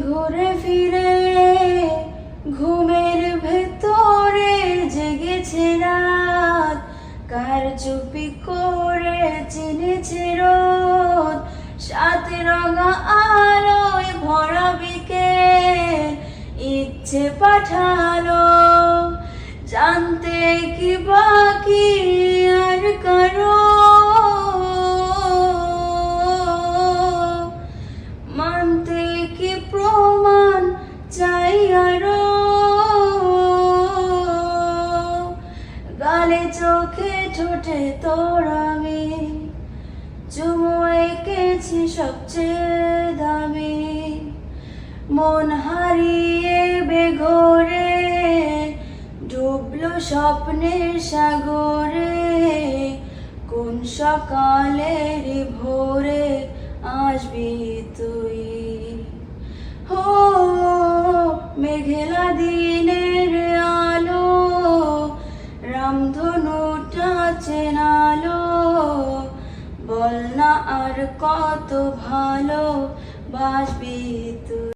ঘুরে ফিরে ঘুমের ভেতরে জেগেছে রাত, কার চুপি করে চিনেছে রোদ, সাত রঙা আলোয় ভরা বিকেল ইচ্ছে পাঠালো, জানতে কি বাকি আর কারো, মানতে কি প্রমাণ চাই আরো, গালে চোখে ঠোঁটে তোর আমি চুমু এঁকেছি সবচেয়ে দামি, মন হারিয়ে বেঘরে ডুবলো স্বপ্নের সাগরে, কোন সকালের ভোরে আসবি তুই। হো মেঘলা দিনের আলো, রামধনুটা চেনালো, বল না আর কত ভালো বাসবি তুই।